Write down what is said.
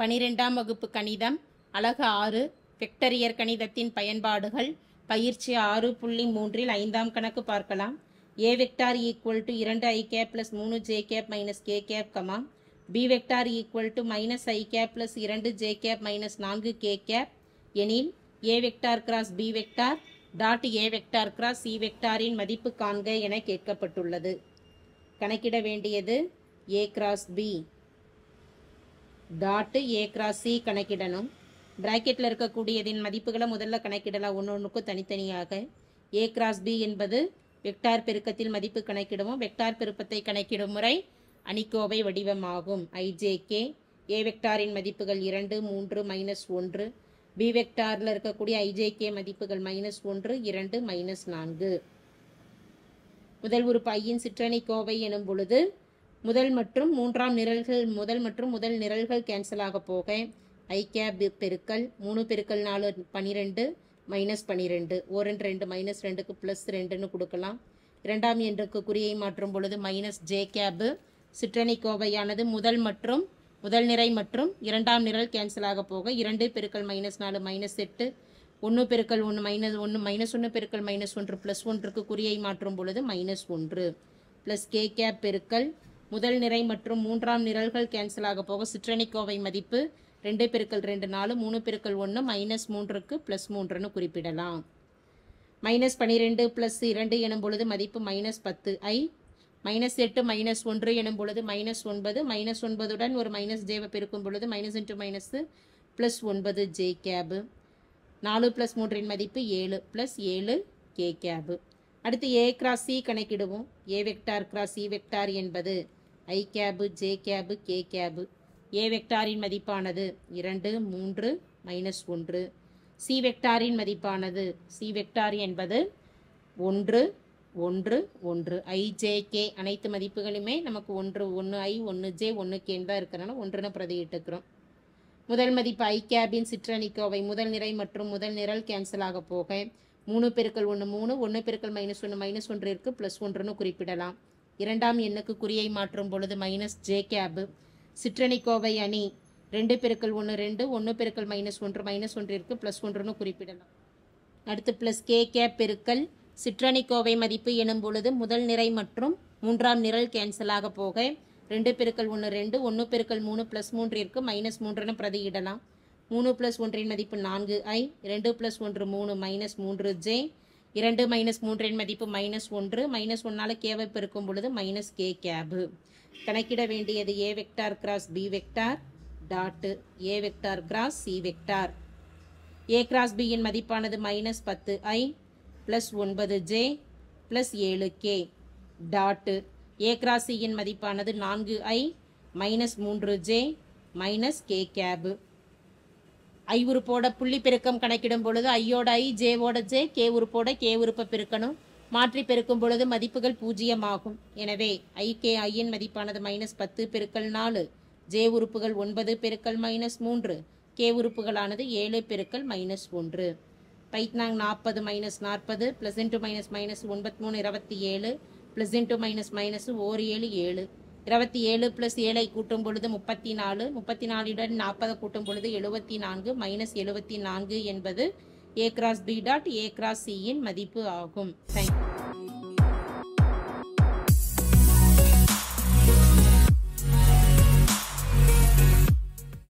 12ஆம் வகுப்பு கணிதம் அலகு 6 வெக்டர் இயற்கணிதத்தின் பயன்பாடுகள் பயிற்சி 6.3இல் 5ஆம் கணக்கு பார்க்கலாம். A vector equal to 2i cap plus 3j cap minus k cap comma B vector equal to -i cap plus 2j cap minus 4k cap எனில் A vector cross B vector dot A vector cross C வெக்டாரின் மதிப்பு காண்க என கேட்கப்பட்டுள்ளது. கணக்கிட வேண்டியது A cross B dot A cross C கணக்கிடணும். பிராக்கெட்டில் இருக்கக்கூடியதின் மதிப்புகளை முதல்ல கணக்கிடலாம் ஒன்றுக்கும் தனித்தனியாக. A கிராஸ் B என்பது வெக்டார் பெருக்கத்தில் மதிப்பு கணக்கிடுவோம். வெக்டார் பெருக்கத்தை கணக்கிடும் முறை அணிக்கோவை வடிவமாகும். IJK A வெக்டாரின் மதிப்புகள் 2 3 -1. B வெக்டாரில் இருக்கக்கூடிய IJK மதிப்புகள் -1 2 -4. முதல் உறுப்பு ஐயின் சிற்றணிக்கோவை எனும் பொழுது முதல் மற்றும் மூன்றாம் நிரல்கள் முதல் நிரல்கள் கேன்சல் ஆக போக I கேப் பெருக்கல் 3 பெருக்கல் 4 12 -12 ஓரன் 2 -2க்கு +2ன்னு கொடுக்கலாம். இரண்டாம் எண்ணுக்கு குறியை மாற்றும் பொழுது -j கேப் சிற்றணிக்கோவையானது முதல் நிரை மற்றும் இரண்டாம் நிரல் கேன்சல் ஆக போக 2 பெருக்கல் -4 -8 1 பெருக்கல் 1 -1 பெருக்கல் -1 +1க்கு குறியை மாற்றும் பொழுது -1 ப்ளஸ் k கேப் பெருக்கல் முதல் நிரை மற்றும் மூன்றாம் நிரல்கள் கேன்சல் ஆக போக சிற்றணிக்கோவை மதிப்பு 2 பெருக்கல் 2 4 3 பெருக்கல் 1 -3க்கு +3ன்னு குறிப்பிடலாம். -12 +2 எனும் பொழுது மதிப்பு -10i -8 -1 எனும் பொழுது -9 -9உடன் ஒரு -jவை பெருக்கும் பொழுது +9j கேப் 4 + 3இன் மதிப்பு 7 +7k கேப். அடுத்து A கிராஸ் C கணக்கிடுவோம். A vector cross C vector என்பது I cap j cap k cap. A வெக்டாரின் மதிப்பானது 2 3 -1. C வெக்டாரின் மதிப்பானது C வெக்டார் என்பது 1 1 1. IJK அனைத்து மதிப்புகளுமே நமக்கு 1 1i 1j 1k தான் இருக்கிறனால 1ன்னு பிரதியிட்டுக்கிறோம். முதல் மதிப்பு I கேபின் சிற்றணிக்கோவை முதல் நிரை மற்றும் முதல் நிரல் கேன்சல் ஆக போக 3 பெருக்கல் 1 3 1 பெருக்கல் -1 -1ற்கு +1ன்னு குறிப்பிடலாம். இரண்டாம் எண்ணுக்கு குறியை மாற்றும் பொழுது -j கேப் சிற்றணிக்கோவை அணி 2 பெருக்கல் 1 2 1 பெருக்கல் -1 -1ற்கு +1ன்னு குறிப்பிடலாம். அடுத்து +k கேப் பெருக்கல் சிற்றணிக்கோவை மதிப்பு எனும் பொழுது முதல் நிரை மற்றும் மூன்றாம் நிரல் கேன்சல் ஆக போக 2 பெருக்கல் 1 2 1 பெருக்கல் 3 +3ற்கு -3ன்னு பிரதியிடலாம். 3 + 1இன் மதிப்பு 4i 2 + 1 3 -3j 2 -3இன் மதிப்பு -1 -1ஆல் கேவை பெருக்கும் பொழுது -k கேப். கணக்கிட வேண்டியது A vector cross B vector dot A vector cross C vector. A cross B இன் மதிப்பானது -10i +9j +7k dot A cross C இன் மதிப்பானது 4i -3j -k gap. I உறுப்போட புள்ளி பெருக்கம் கணக்கிடும் பொழுது ஐயோட I ஜேவோட j k உறுப்போட k உறுப்பை பெருக்கணும். மாற்றி பெருக்கும் பொழுது மதிப்புகள் 0 ஆகும். எனவே iன் மதிப்பானது -10 பெருக்கல் 4 j உறுப்புகள் 9 பெருக்கல் -3 k உறுப்புகளானது 7 பெருக்கல் -1. பைத்னாங் 40 -40 +× -−93 27 +× -−1 7 27 + 7ஐ கூட்டும் பொழுது 34 34உடன் 40 கூட்டும் பொழுது 74 -74 என்பது A cross B dot A cross C இன் மதிப்பு ஆகும். தேங்க்யூ.